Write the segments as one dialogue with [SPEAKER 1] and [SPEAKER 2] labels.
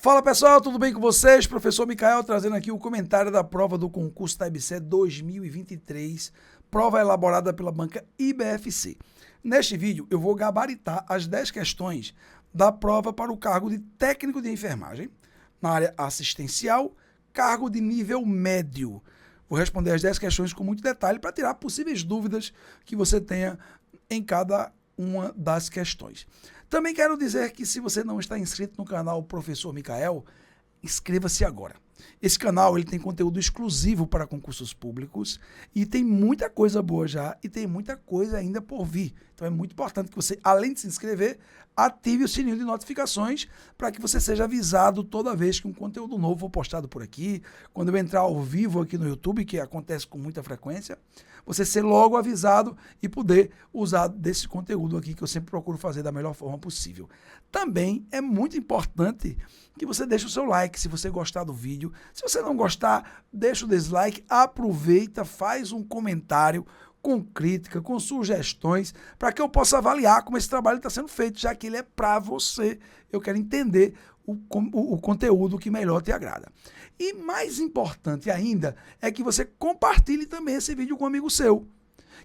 [SPEAKER 1] Fala pessoal, tudo bem com vocês? Professor Micael trazendo aqui o comentário da prova do concurso da IBC 2023, prova elaborada pela banca IBFC. Neste vídeo eu vou gabaritar as 10 questões da prova para o cargo de técnico de enfermagem na área assistencial, cargo de nível médio. Vou responder as 10 questões com muito detalhe para tirar possíveis dúvidas que você tenha em cada uma das questões. Também quero dizer que se você não está inscrito no canal Professor Micael, inscreva-se agora. Esse canal ele tem conteúdo exclusivo para concursos públicos e tem muita coisa boa já e tem muita coisa ainda por vir. Então é muito importante que você, além de se inscrever, ative o sininho de notificações para que você seja avisado toda vez que um conteúdo novo for postado por aqui. Quando eu entrar ao vivo aqui no YouTube, que acontece com muita frequência, você ser logo avisado e poder usar desse conteúdo aqui que eu sempre procuro fazer da melhor forma possível. Também é muito importante que você deixe o seu like se você gostar do vídeo. Se você não gostar, deixa o dislike, aproveita, faz um comentário com crítica, com sugestões, para que eu possa avaliar como esse trabalho está sendo feito, já que ele é para você. Eu quero entender o conteúdo que melhor te agrada. E mais importante ainda é que você compartilhe também esse vídeo com um amigo seu,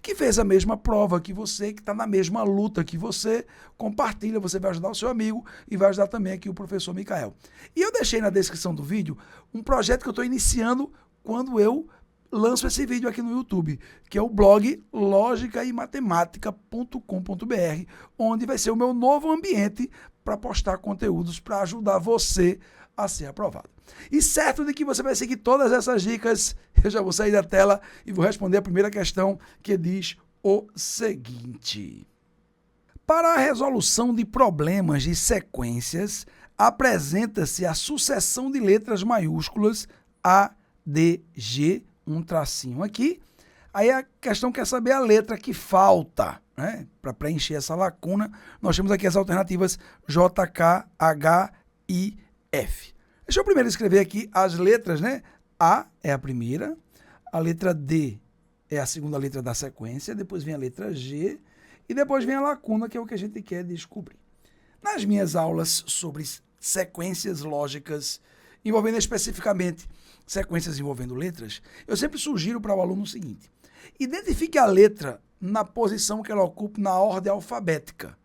[SPEAKER 1] que fez a mesma prova que você, que está na mesma luta que você. Compartilha, você vai ajudar o seu amigo e vai ajudar também aqui o professor Micael. E eu deixei na descrição do vídeo um projeto que eu estou iniciando quando eu lanço esse vídeo aqui no YouTube, que é o blog logicaimatemática.com.br, onde vai ser o meu novo ambiente para postar conteúdos para ajudar você a ser aprovado. E certo de que você vai seguir todas essas dicas, eu já vou sair da tela e vou responder a primeira questão, que diz o seguinte: para a resolução de problemas de sequências, apresenta-se a sucessão de letras maiúsculas A, D, G, um tracinho aqui. Aí a questão quer saber a letra que falta, né? Para preencher essa lacuna, nós temos aqui as alternativas J, K, H, I, F. Deixa eu primeiro escrever aqui as letras, né? A é a primeira, a letra D é a segunda letra da sequência, depois vem a letra G e depois vem a lacuna, que é o que a gente quer descobrir. Nas minhas aulas sobre sequências lógicas, envolvendo especificamente sequências envolvendo letras, eu sempre sugiro para o aluno o seguinte: identifique a letra na posição que ela ocupa na ordem alfabética.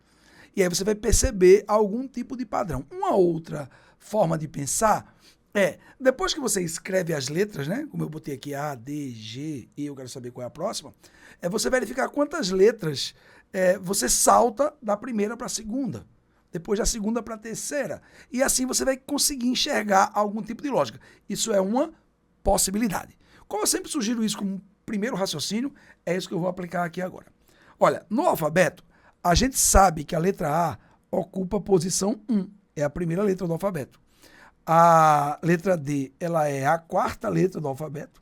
[SPEAKER 1] E aí você vai perceber algum tipo de padrão. Uma outra forma de pensar é, depois que você escreve as letras, né, como eu botei aqui A, D, G, e eu quero saber qual é a próxima, é você verificar quantas letras você salta da primeira para a segunda, depois da segunda para a terceira, e assim você vai conseguir enxergar algum tipo de lógica. Isso é uma possibilidade. Como eu sempre sugiro isso como primeiro raciocínio, é isso que eu vou aplicar aqui agora. Olha, no alfabeto, a gente sabe que a letra A ocupa a posição 1, é a primeira letra do alfabeto. A letra D, ela é a quarta letra do alfabeto.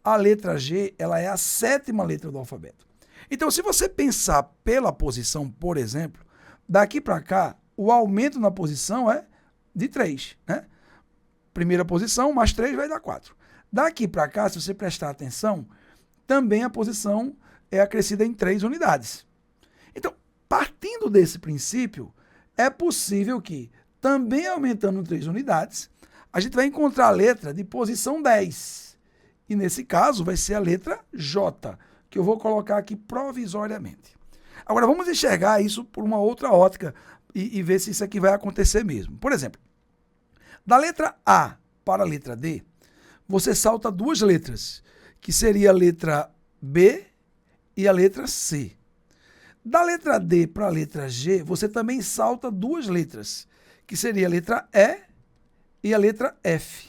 [SPEAKER 1] A letra G, ela é a sétima letra do alfabeto. Então, se você pensar pela posição, por exemplo, daqui para cá, o aumento na posição é de 3, né? Primeira posição, mais 3 vai dar 4. Daqui para cá, se você prestar atenção, também a posição é acrescida em 3 unidades. Então, partindo desse princípio, é possível que, também aumentando 3 unidades, a gente vai encontrar a letra de posição 10. E nesse caso vai ser a letra J, que eu vou colocar aqui provisoriamente. Agora vamos enxergar isso por uma outra ótica e ver se isso aqui vai acontecer mesmo. Por exemplo, da letra A para a letra D, você salta 2 letras, que seria a letra B e a letra C. Da letra D para a letra G, você também salta 2 letras, que seria a letra E e a letra F.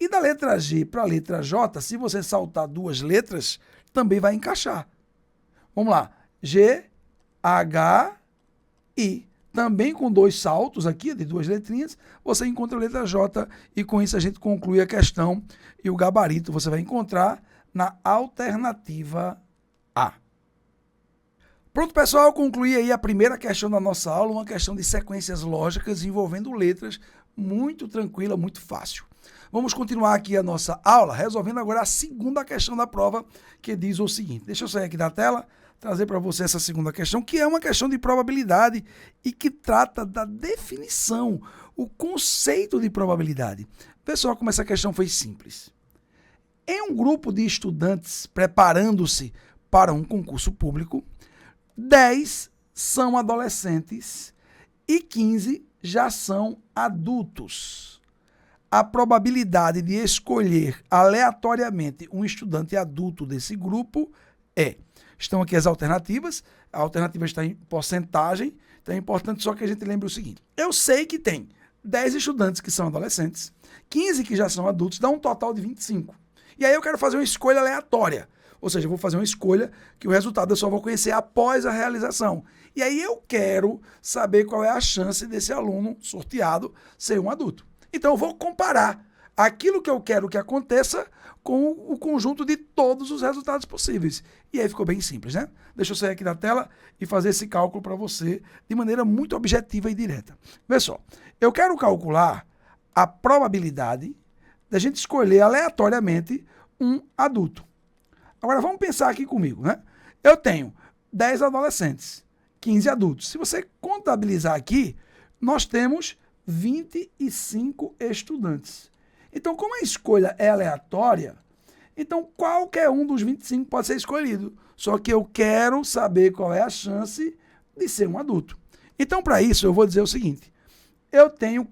[SPEAKER 1] E da letra G para a letra J, se você saltar 2 letras, também vai encaixar. Vamos lá. G, H, I. Também com 2 saltos aqui, de 2 letrinhas, você encontra a letra J e com isso a gente conclui a questão e o gabarito você vai encontrar na alternativa A. Pronto, pessoal, concluí aí a primeira questão da nossa aula, uma questão de sequências lógicas envolvendo letras, muito tranquila, muito fácil. Vamos continuar aqui a nossa aula, resolvendo agora a segunda questão da prova, que diz o seguinte. Deixa eu sair aqui da tela, trazer para você essa segunda questão, que é uma questão de probabilidade e que trata da definição, o conceito de probabilidade. Vê só como essa questão foi simples. Em um grupo de estudantes preparando-se para um concurso público, 10 são adolescentes e 15 já são adultos. A probabilidade de escolher aleatoriamente um estudante adulto desse grupo é... Estão aqui as alternativas, a alternativa está em porcentagem, então é importante só que a gente lembre o seguinte. Eu sei que tem 10 estudantes que são adolescentes, 15 que já são adultos, dá um total de 25. E aí eu quero fazer uma escolha aleatória, ou seja, eu vou fazer uma escolha que o resultado eu só vou conhecer após a realização. E aí eu quero saber qual é a chance desse aluno sorteado ser um adulto. Então eu vou comparar aquilo que eu quero que aconteça com o conjunto de todos os resultados possíveis. E aí ficou bem simples, né? Deixa eu sair aqui da tela e fazer esse cálculo para você de maneira muito objetiva e direta. Vê só, eu quero calcular a probabilidade da gente escolher aleatoriamente um adulto. Agora vamos pensar aqui comigo, né? Eu tenho 10 adolescentes, 15 adultos. Se você contabilizar aqui, nós temos 25 estudantes. Então, como a escolha é aleatória, então qualquer um dos 25 pode ser escolhido. Só que eu quero saber qual é a chance de ser um adulto. Então, para isso, eu vou dizer o seguinte. Eu tenho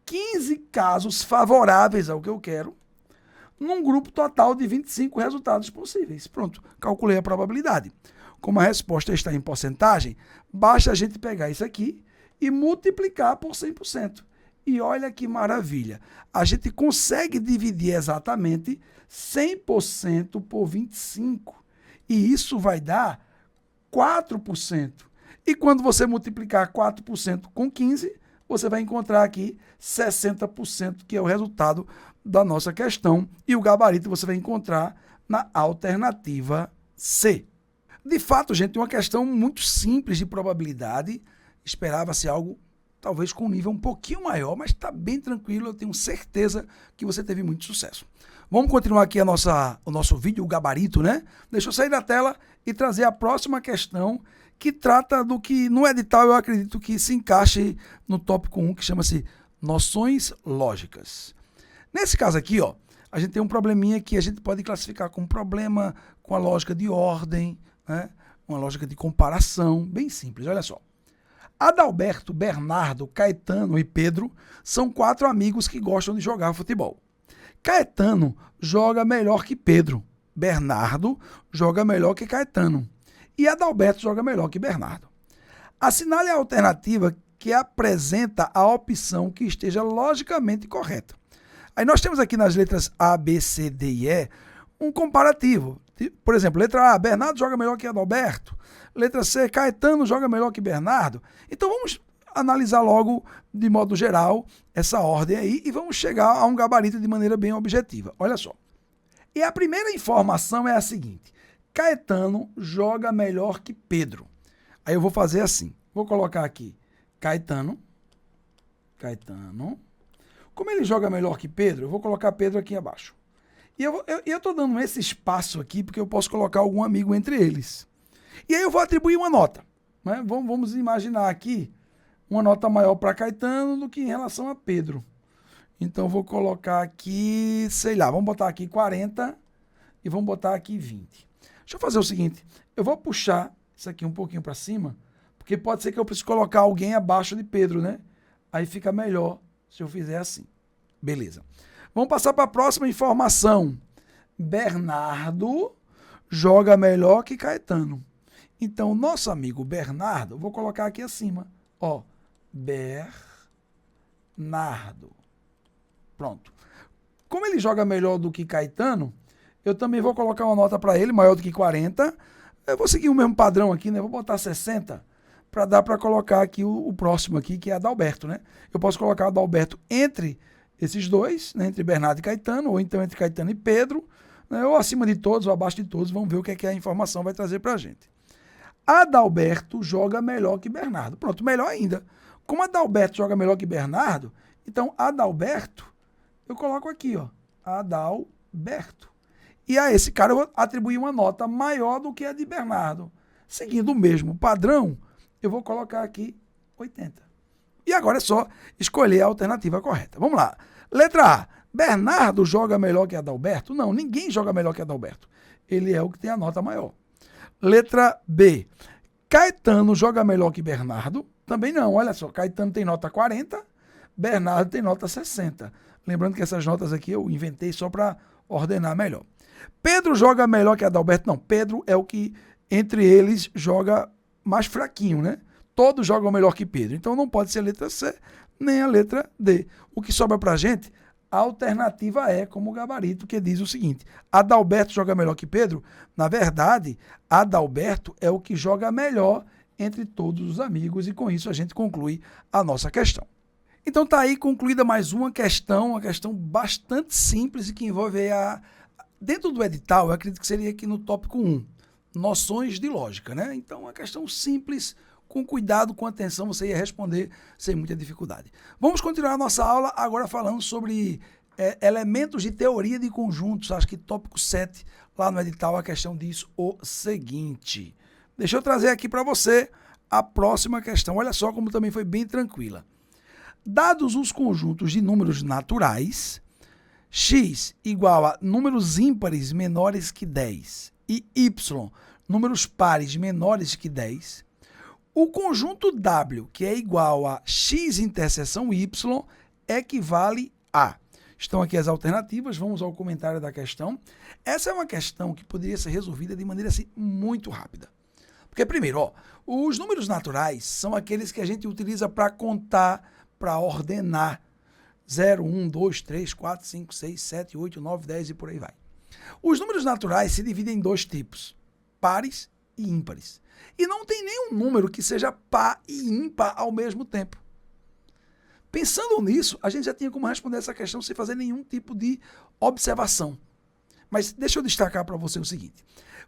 [SPEAKER 1] 15 casos favoráveis ao que eu quero, num grupo total de 25 resultados possíveis. Pronto, calculei a probabilidade. Como a resposta está em porcentagem, basta a gente pegar isso aqui e multiplicar por 100%. E olha que maravilha, a gente consegue dividir exatamente 100% por 25. E isso vai dar 4%. E quando você multiplicar 4% com 15, você vai encontrar aqui 60%, que é o resultado da nossa questão. E o gabarito você vai encontrar na alternativa C. De fato, gente, é uma questão muito simples de probabilidade. Esperava-se algo talvez com um nível um pouquinho maior, mas está bem tranquilo, eu tenho certeza que você teve muito sucesso. Vamos continuar aqui o nosso vídeo, o gabarito, né? Deixa eu sair da tela e trazer a próxima questão, que trata do que no edital eu acredito que se encaixe no tópico 1, que chama-se noções lógicas. Nesse caso aqui, ó, a gente tem um probleminha que a gente pode classificar como problema com a lógica de ordem, né? Uma lógica de comparação, bem simples, olha só. Adalberto, Bernardo, Caetano e Pedro são 4 amigos que gostam de jogar futebol. Caetano joga melhor que Pedro. Bernardo joga melhor que Caetano. E Adalberto joga melhor que Bernardo. Assinale a alternativa que apresenta a opção que esteja logicamente correta. Aí nós temos aqui nas letras A, B, C, D e E um comparativo. Por exemplo, letra A, Bernardo joga melhor que Adalberto. Letra C, Caetano joga melhor que Bernardo. Então vamos analisar logo, de modo geral, essa ordem aí e vamos chegar a um gabarito de maneira bem objetiva. Olha só. E a primeira informação é a seguinte. Caetano joga melhor que Pedro. Aí eu vou fazer assim. Vou colocar aqui Caetano. Como ele joga melhor que Pedro, eu vou colocar Pedro aqui abaixo. E eu estou dando esse espaço aqui porque eu posso colocar algum amigo entre eles. E aí eu vou atribuir uma nota. Né? Vamos imaginar aqui uma nota maior para Caetano do que em relação a Pedro. Então eu vou colocar aqui, sei lá, vamos botar aqui 40 e vamos botar aqui 20. Deixa eu fazer o seguinte, eu vou puxar isso aqui um pouquinho para cima, porque pode ser que eu precise colocar alguém abaixo de Pedro, né? Aí fica melhor se eu fizer assim. Beleza. Vamos passar para a próxima informação. Bernardo joga melhor que Caetano. Então, nosso amigo Bernardo, vou colocar aqui acima, ó, Bernardo. Pronto. Como ele joga melhor do que Caetano, eu também vou colocar uma nota para ele, maior do que 40. Eu vou seguir o mesmo padrão aqui, né? Vou botar 60, para dar para colocar aqui o próximo aqui, que é Adalberto, né? Eu posso colocar Adalberto entre esses dois, né? Entre Bernardo e Caetano, ou então entre Caetano e Pedro, né? Ou acima de todos, ou abaixo de todos. Vamos ver o que é que a informação vai trazer para a gente. Adalberto joga melhor que Bernardo. Pronto, melhor ainda. Como Adalberto joga melhor que Bernardo, então Adalberto, eu coloco aqui, ó, Adalberto. E a esse cara eu vou atribuir uma nota maior do que a de Bernardo. Seguindo o mesmo padrão, eu vou colocar aqui 80. E agora é só escolher a alternativa correta. Vamos lá. Letra A. Bernardo joga melhor que Adalberto? Não, ninguém joga melhor que Adalberto. Ele é o que tem a nota maior. Letra B. Caetano joga melhor que Bernardo? Também não. Olha só, Caetano tem nota 40, Bernardo tem nota 60. Lembrando que essas notas aqui eu inventei só para ordenar melhor. Pedro joga melhor que Adalberto? Não, Pedro é o que, entre eles, joga mais fraquinho, né? Todos jogam melhor que Pedro. Então não pode ser a letra C, nem a letra D. O que sobra para a gente, a alternativa é como gabarito, que diz o seguinte: Adalberto joga melhor que Pedro? Na verdade, Adalberto é o que joga melhor entre todos os amigos e com isso a gente conclui a nossa questão. Então está aí concluída mais uma questão bastante simples e que envolve dentro do edital, eu acredito que seria aqui no tópico 1, noções de lógica, né? Então, uma questão simples, com cuidado, com atenção, você ia responder sem muita dificuldade. Vamos continuar a nossa aula agora falando sobre elementos de teoria de conjuntos. Acho que tópico 7, lá no edital, a questão diz o seguinte. Deixa eu trazer aqui para você a próxima questão. Olha só como também foi bem tranquila. Dados os conjuntos de números naturais, x igual a números ímpares menores que 10 e y, números pares menores que 10, o conjunto W, que é igual a x interseção y, equivale a... Estão aqui as alternativas, vamos ao comentário da questão. Essa é uma questão que poderia ser resolvida de maneira assim, muito rápida. Porque, primeiro, os números naturais são aqueles que a gente utiliza para contar, para ordenar. 0, 1, 2, 3, 4, 5, 6, 7, 8, 9, 10 e por aí vai. Os números naturais se dividem em dois tipos, pares e ímpares. E não tem nenhum número que seja par e ímpar ao mesmo tempo. Pensando nisso, a gente já tinha como responder essa questão sem fazer nenhum tipo de observação. Mas deixa eu destacar para você o seguinte.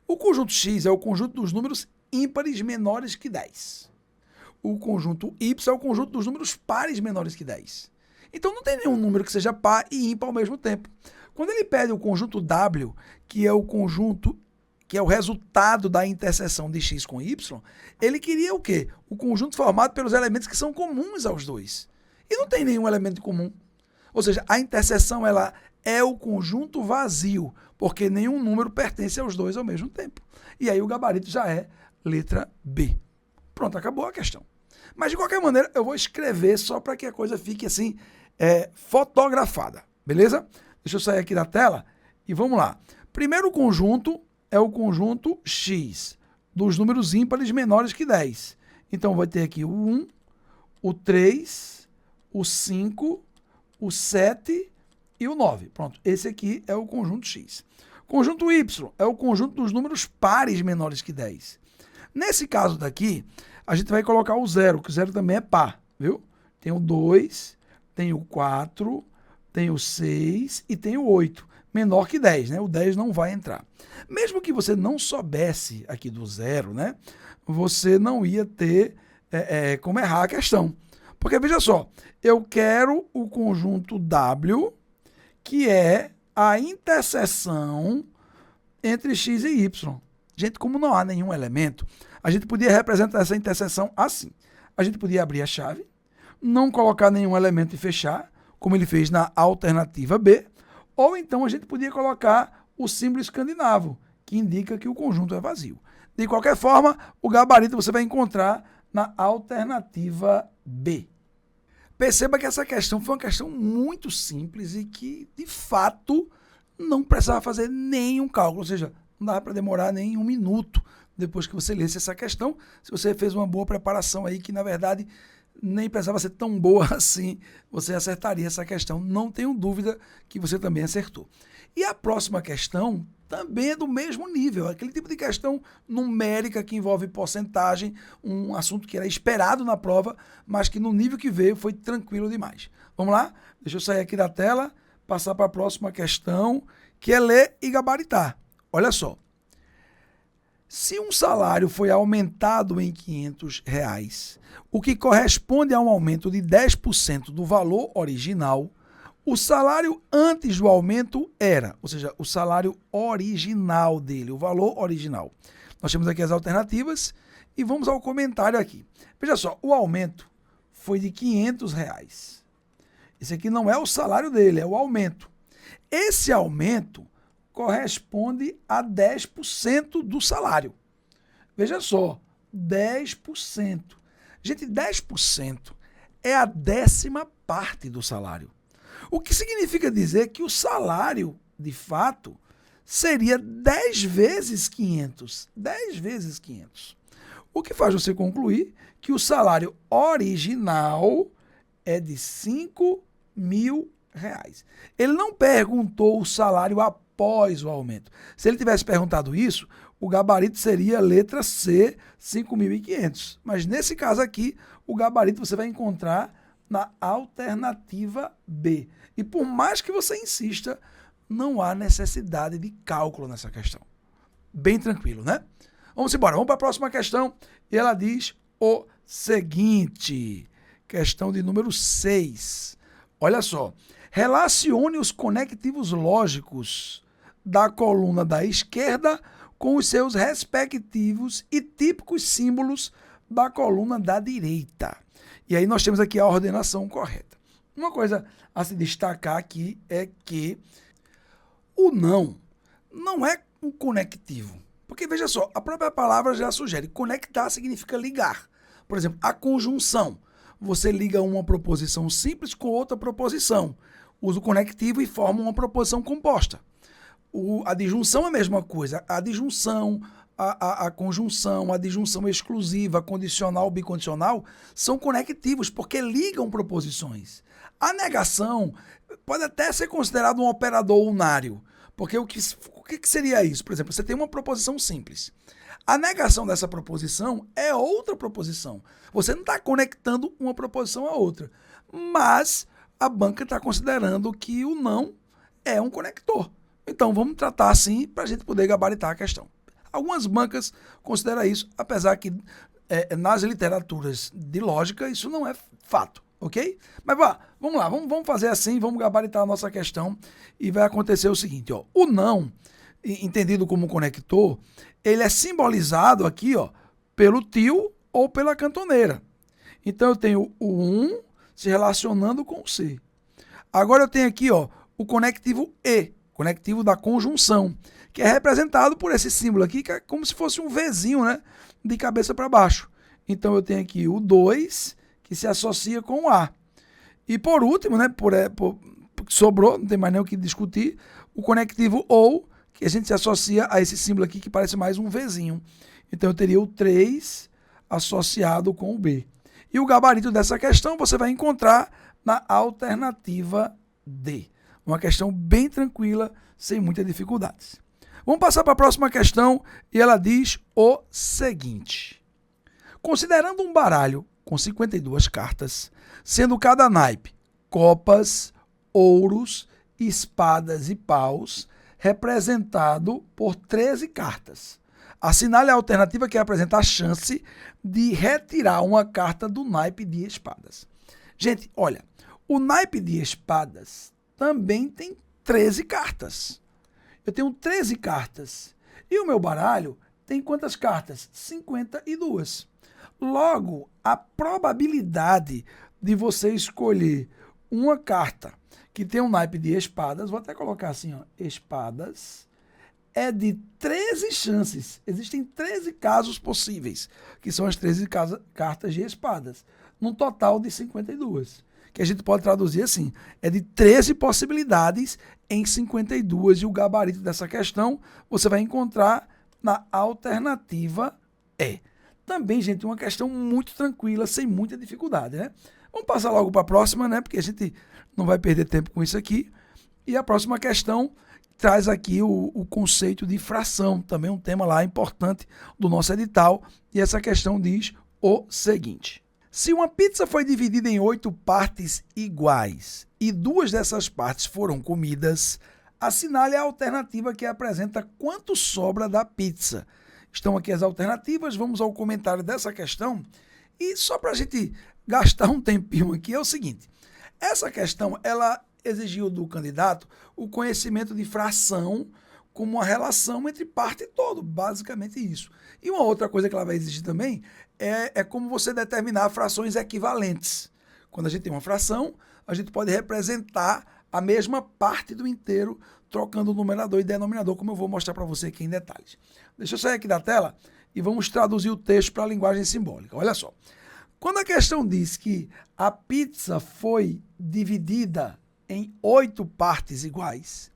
[SPEAKER 1] O conjunto X é o conjunto dos números ímpares menores que 10. O conjunto Y é o conjunto dos números pares menores que 10. Então não tem nenhum número que seja par e ímpar ao mesmo tempo. Quando ele pede o conjunto W, que é o conjunto, que é o resultado da interseção de X com Y, ele queria o quê? O conjunto formado pelos elementos que são comuns aos dois. E não tem nenhum elemento comum. Ou seja, a interseção ela é o conjunto vazio, porque nenhum número pertence aos dois ao mesmo tempo. E aí o gabarito já é letra B. Pronto, acabou a questão. Mas de qualquer maneira, eu vou escrever só para que a coisa fique assim, fotografada, beleza? Deixa eu sair aqui da tela e vamos lá. Primeiro conjunto é o conjunto X, dos números ímpares menores que 10. Então, vai ter aqui o 1, o 3, o 5, o 7 e o 9. Pronto, esse aqui é o conjunto X. Conjunto Y é o conjunto dos números pares menores que 10. Nesse caso daqui, a gente vai colocar o 0, que o 0 também é par, viu? Tem o 2, tem o 4, tem o 6 e tem o 8. Menor que 10, né? O 10 não vai entrar. Mesmo que você não soubesse aqui do 0, né? Você não ia ter como errar a questão. Porque, veja só, eu quero o conjunto W, que é a interseção entre X e Y. Gente, como não há nenhum elemento, a gente podia representar essa interseção assim. A gente podia abrir a chave, não colocar nenhum elemento e fechar, como ele fez na alternativa B, ou então a gente podia colocar o símbolo escandinavo, que indica que o conjunto é vazio. De qualquer forma, o gabarito você vai encontrar na alternativa B. Perceba que essa questão foi uma questão muito simples e que, de fato, não precisava fazer nenhum cálculo, ou seja, não dava para demorar nem um minuto depois que você lesse essa questão, se você fez uma boa preparação aí, que na verdade nem precisava ser tão boa assim, você acertaria essa questão. Não tenho dúvida que você também acertou. E a próxima questão também é do mesmo nível, aquele tipo de questão numérica que envolve porcentagem, um assunto que era esperado na prova, mas que no nível que veio foi tranquilo demais. Vamos lá? Deixa eu sair aqui da tela, passar para a próxima questão, que é ler e gabaritar. Olha só. Se um salário foi aumentado em R$500, o que corresponde a um aumento de 10% do valor original, o salário antes do aumento era, ou seja, o salário original dele, o valor original, Nós temos aqui as alternativas e vamos ao comentário aqui. Veja só, o aumento foi de R$500. Esse aqui não é o salário dele, é o aumento. Esse aumento corresponde a 10% do salário. Veja só, 10%. Gente, 10% é a 10ª parte do salário. O que significa dizer que o salário, de fato, seria 10 vezes 500. 10 vezes 500. O que faz você concluir que o salário original é de R$5.000. Ele não perguntou o salário após o aumento. Se ele tivesse perguntado isso, o gabarito seria a letra C, 5.500. Mas nesse caso aqui, o gabarito você vai encontrar na alternativa B. E por mais que você insista, não há necessidade de cálculo nessa questão. Bem tranquilo, né? Vamos embora, vamos para a próxima questão. E ela diz o seguinte, questão de número 6. Olha só, relacione os conectivos lógicos da coluna da esquerda com os seus respectivos e típicos símbolos da coluna da direita. E aí nós temos aqui a ordenação correta. Uma coisa a se destacar aqui é que o não é um conectivo. Porque, veja só, a própria palavra já sugere. Conectar significa ligar. Por exemplo, a conjunção. Você liga uma proposição simples com outra proposição. Usa o conectivo e forma uma proposição composta. A disjunção é a mesma coisa. A disjunção, a conjunção, a disjunção exclusiva, a condicional, bicondicional, são conectivos porque ligam proposições. A negação pode até ser considerado um operador unário. Porque o que seria isso? Por exemplo, você tem uma proposição simples. A negação dessa proposição é outra proposição. Você não está conectando uma proposição a outra. Mas a banca está considerando que o não é um conector. Então, vamos tratar assim para a gente poder gabaritar a questão. Algumas bancas consideram isso, apesar que nas literaturas de lógica isso não é fato. Ok? Mas vamos lá, vamos fazer assim, vamos gabaritar a nossa questão e vai acontecer o seguinte, ó, o não, entendido como conector, ele é simbolizado aqui, ó, pelo tio ou pela cantoneira. Então eu tenho o 1 se relacionando com o C. Agora eu tenho aqui, ó, o conectivo E, conectivo da conjunção, que é representado por esse símbolo aqui, que é como se fosse um Vzinho, né, de cabeça para baixo. Então eu tenho aqui o 2, que se associa com o A. E por último, né, sobrou, não tem mais nem o que discutir, o conectivo OU, que a gente se associa a esse símbolo aqui, que parece mais um Vzinho. Então eu teria o 3 associado com o B. E o gabarito dessa questão você vai encontrar na alternativa D. Uma questão bem tranquila, sem muitas dificuldades. Vamos passar para a próxima questão e ela diz o seguinte. Considerando um baralho com 52 cartas, sendo cada naipe copas, ouros, espadas e paus, representado por 13 cartas. Assinale a alternativa que apresenta a chance de retirar uma carta do naipe de espadas. Gente, olha, o naipe de espadas também tem 13 cartas. Eu tenho 13 cartas. E o meu baralho tem quantas cartas? 52. Logo, a probabilidade de você escolher uma carta que tem um naipe de espadas, vou até colocar assim, ó, espadas, é de 13 chances. Existem 13 casos possíveis, que são as 13 cartas de espadas, num total de 52. Que a gente pode traduzir assim, é de 13 possibilidades em 52, e o gabarito dessa questão você vai encontrar na alternativa E. Também, gente, uma questão muito tranquila, sem muita dificuldade, né? Vamos passar logo para a próxima, né? Porque a gente não vai perder tempo com isso aqui. E a próxima questão traz aqui o conceito de fração, também um tema lá importante do nosso edital. E essa questão diz o seguinte. Se uma pizza foi dividida em 8 partes iguais e 2 dessas partes foram comidas, assinale a alternativa que apresenta quanto sobra da pizza. Estão aqui as alternativas, vamos ao comentário dessa questão. E só para a gente gastar um tempinho aqui, é o seguinte. Essa questão, ela exigiu do candidato o conhecimento de fração como uma relação entre parte e todo, basicamente isso. E uma outra coisa que ela vai exigir também é como você determinar frações equivalentes. Quando a gente tem uma fração, a gente pode representar a mesma parte do inteiro, trocando o numerador e denominador, como eu vou mostrar para você aqui em detalhes. Deixa eu sair aqui da tela e vamos traduzir o texto para a linguagem simbólica. Olha só. Quando a questão diz que a pizza foi dividida em 8 partes iguais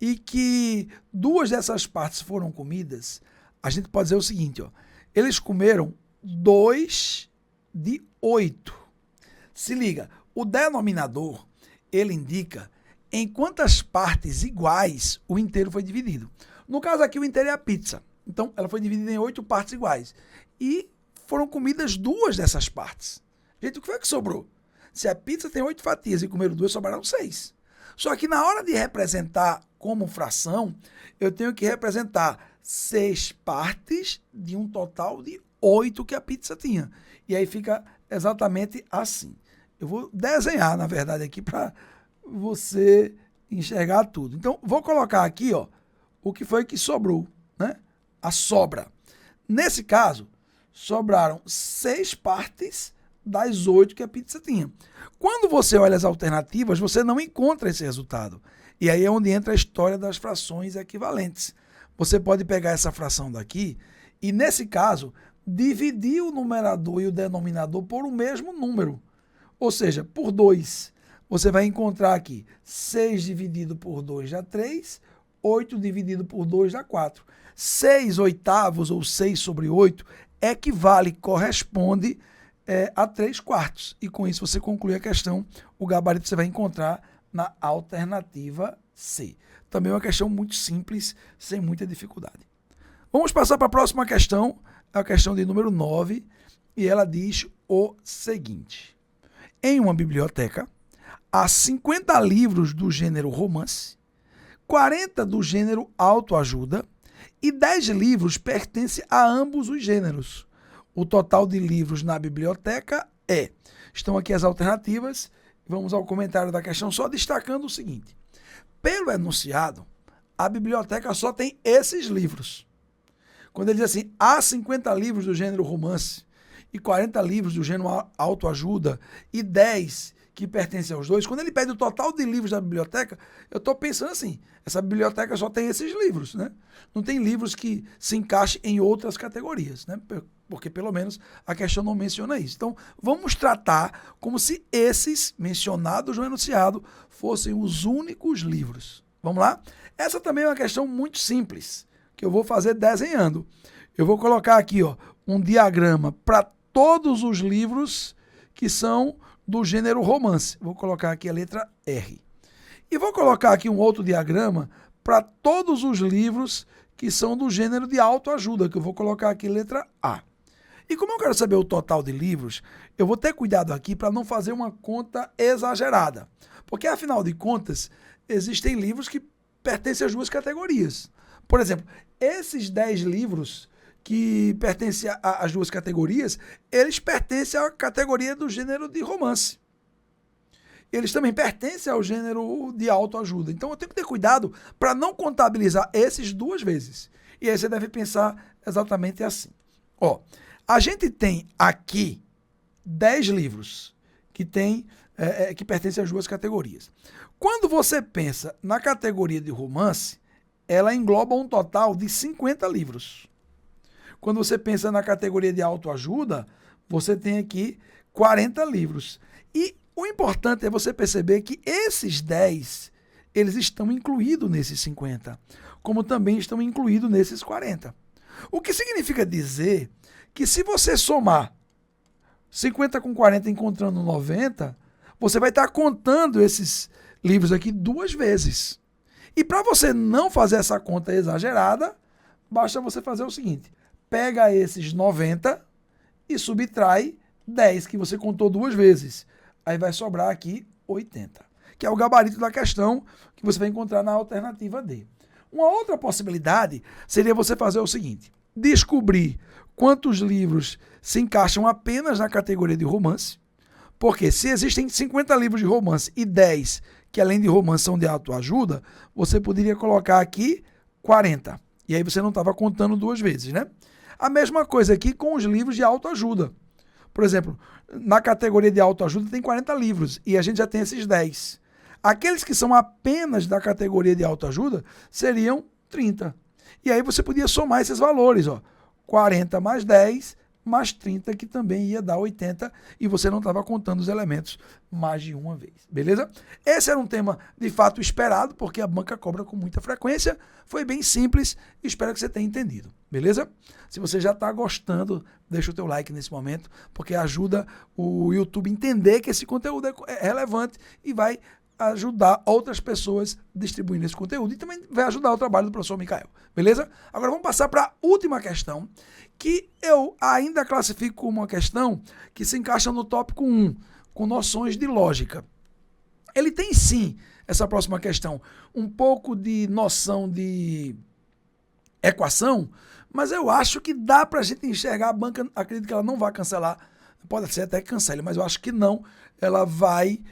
[SPEAKER 1] e que 2 dessas partes foram comidas, a gente pode dizer o seguinte, ó, eles comeram 2 de 8. Se liga, o denominador, ele indica em quantas partes iguais o inteiro foi dividido. No caso aqui, o inteiro é a pizza. Então, ela foi dividida em 8 partes iguais. E foram comidas 2 dessas partes. Gente, o que foi que sobrou? Se a pizza tem 8 fatias e comeram 2, sobraram 6. Só que na hora de representar como fração, eu tenho que representar 6 partes de um total de 8 que a pizza tinha. E aí fica exatamente assim. Eu vou desenhar, na verdade, aqui para você enxergar tudo. Então, vou colocar aqui, ó, o que foi que sobrou, né? A sobra. Nesse caso, sobraram 6 partes das 8 que a pizza tinha. Quando você olha as alternativas, você não encontra esse resultado. E aí é onde entra a história das frações equivalentes. Você pode pegar essa fração daqui e, nesse caso, dividir o numerador e o denominador por o mesmo número. Ou seja, por 2. Você vai encontrar aqui 6 dividido por 2 dá 3, 8 dividido por 2 dá 4. 6 oitavos ou 6 sobre 8 equivale, corresponde a 3 quartos. E com isso você conclui a questão. O gabarito você vai encontrar na alternativa C. Também é uma questão muito simples, sem muita dificuldade. Vamos passar para a próxima questão, a questão de número 9, e ela diz o seguinte. Em uma biblioteca, há 50 livros do gênero romance, 40 do gênero autoajuda e 10 livros pertencem a ambos os gêneros. O total de livros na biblioteca é... Estão aqui as alternativas. Vamos ao comentário da questão, só destacando o seguinte. Pelo enunciado, a biblioteca só tem esses livros. Quando ele diz assim, há 50 livros do gênero romance e 40 livros do gênero autoajuda e 10 que pertencem aos dois, quando ele pede o total de livros da biblioteca, eu estou pensando assim, essa biblioteca só tem esses livros, né? Não tem livros que se encaixem em outras categorias, né? Porque pelo menos a questão não menciona isso. Então, vamos tratar como se esses mencionados no enunciado fossem os únicos livros. Vamos lá? Essa também é uma questão muito simples, que eu vou fazer desenhando. Eu vou colocar aqui, ó, um diagrama para todos os livros que são do gênero romance. Vou colocar aqui a letra R. E vou colocar aqui um outro diagrama para todos os livros que são do gênero de autoajuda, que eu vou colocar aqui a letra A. E como eu quero saber o total de livros, eu vou ter cuidado aqui para não fazer uma conta exagerada. Porque, afinal de contas, existem livros que pertencem às duas categorias. Por exemplo, esses 10 livros que pertencem às duas categorias, eles pertencem à categoria do gênero de romance. Eles também pertencem ao gênero de autoajuda. Então, eu tenho que ter cuidado para não contabilizar esses 2 vezes. E aí você deve pensar exatamente assim. Ó, a gente tem aqui 10 livros que pertencem às duas categorias. Quando você pensa na categoria de romance, ela engloba um total de 50 livros. Quando você pensa na categoria de autoajuda, você tem aqui 40 livros. E o importante é você perceber que esses 10, eles estão incluídos nesses 50, como também estão incluídos nesses 40. O que significa dizer que se você somar 50 com 40 encontrando 90, você vai estar contando esses livros aqui 2 vezes. E para você não fazer essa conta exagerada, basta você fazer o seguinte. Pega esses 90 e subtrai 10, que você contou 2 vezes. Aí vai sobrar aqui 80, que é o gabarito da questão que você vai encontrar na alternativa D. Uma outra possibilidade seria você fazer o seguinte. Descobrir quantos livros se encaixam apenas na categoria de romance. Porque se existem 50 livros de romance e 10 que além de romance são de autoajuda, você poderia colocar aqui 40. E aí você não estava contando 2 vezes, né? A mesma coisa aqui com os livros de autoajuda. Por exemplo, na categoria de autoajuda tem 40 livros e a gente já tem esses 10. Aqueles que são apenas da categoria de autoajuda seriam 30. E aí você podia somar esses valores, ó. 40 mais 10 mais 30, que também ia dar 80, e você não estava contando os elementos mais de uma vez, beleza? Esse era um tema, de fato, esperado, porque a banca cobra com muita frequência. Foi bem simples, espero que você tenha entendido, beleza? Se você já está gostando, deixa o teu like nesse momento, porque ajuda o YouTube a entender que esse conteúdo é relevante e vai ajudar outras pessoas distribuindo esse conteúdo e também vai ajudar o trabalho do professor Micael, beleza? Agora vamos passar para a última questão, que eu ainda classifico como uma questão que se encaixa no tópico 1, com noções de lógica. Ele tem sim, essa próxima questão, um pouco de noção de equação, mas eu acho que dá para a gente enxergar. A banca, acredito que ela não vai cancelar, pode ser até que cancele, mas eu acho que não, ela vai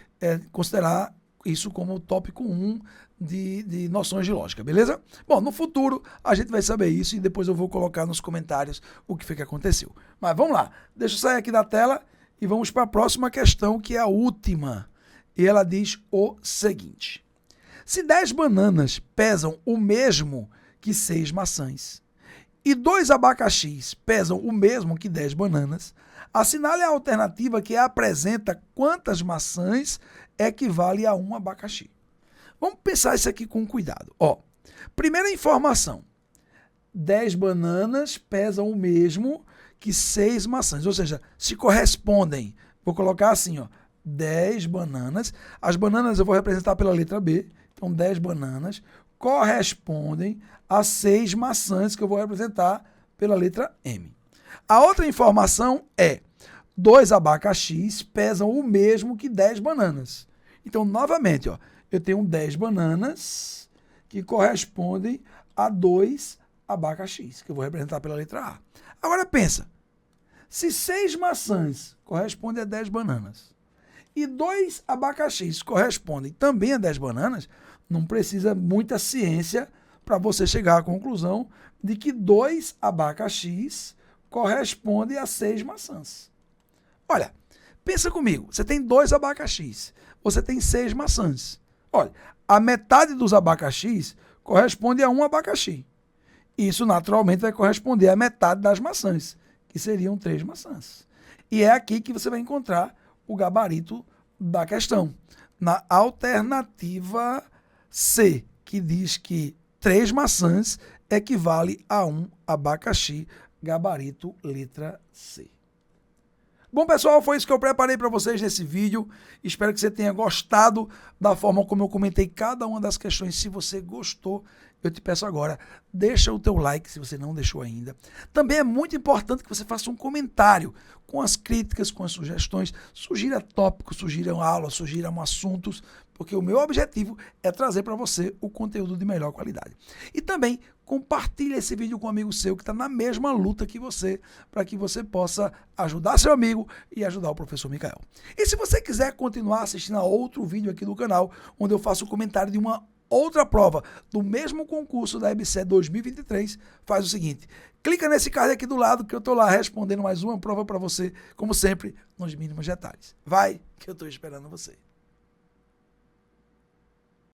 [SPEAKER 1] considerar isso como o tópico 1 de noções de lógica, beleza? Bom, no futuro a gente vai saber isso e depois eu vou colocar nos comentários o que foi que aconteceu. Mas vamos lá, deixa eu sair aqui da tela e vamos para a próxima questão, que é a última. E ela diz o seguinte: se 10 bananas pesam o mesmo que 6 maçãs e 2 abacaxis pesam o mesmo que 10 bananas, assinale a alternativa que apresenta quantas maçãs equivale a 1 abacaxi. Vamos pensar isso aqui com cuidado. Ó, primeira informação: 10 bananas pesam o mesmo que 6 maçãs, ou seja, se correspondem. Vou colocar assim, ó, 10 bananas. As bananas eu vou representar pela letra B. Então, 10 bananas correspondem a 6 maçãs, que eu vou representar pela letra M. A outra informação é: 2 abacaxis pesam o mesmo que 10 bananas. Então, novamente, ó, eu tenho 10 bananas que correspondem a 2 abacaxis, que eu vou representar pela letra A. Agora pensa, se 6 maçãs correspondem a 10 bananas e 2 abacaxis correspondem também a 10 bananas, não precisa muita ciência para você chegar à conclusão de que 2 abacaxis correspondem a 6 maçãs. Olha, pensa comigo, você tem 2 abacaxis, você tem 6 maçãs. Olha, a metade dos abacaxis corresponde a 1 abacaxi. Isso naturalmente vai corresponder à metade das maçãs, que seriam 3 maçãs. E é aqui que você vai encontrar o gabarito da questão, na alternativa C, que diz que 3 maçãs equivale a 1 abacaxi, gabarito letra C. Bom, pessoal, foi isso que eu preparei para vocês nesse vídeo. Espero que você tenha gostado da forma como eu comentei cada uma das questões. Se você gostou, eu te peço agora, deixa o teu like se você não deixou ainda. Também é muito importante que você faça um comentário com as críticas, com as sugestões. Sugira tópicos, sugiram aulas, sugiram assuntos, porque o meu objetivo é trazer para você o conteúdo de melhor qualidade. E também compartilhe esse vídeo com um amigo seu que está na mesma luta que você, para que você possa ajudar seu amigo e ajudar o professor Micael. E se você quiser continuar assistindo a outro vídeo aqui do canal, onde eu faço o comentário de uma outra prova do mesmo concurso da EBSERH 2023, faz o seguinte: clica nesse card aqui do lado que eu estou lá respondendo mais uma prova para você, como sempre, nos mínimos detalhes. Vai, que eu estou esperando você.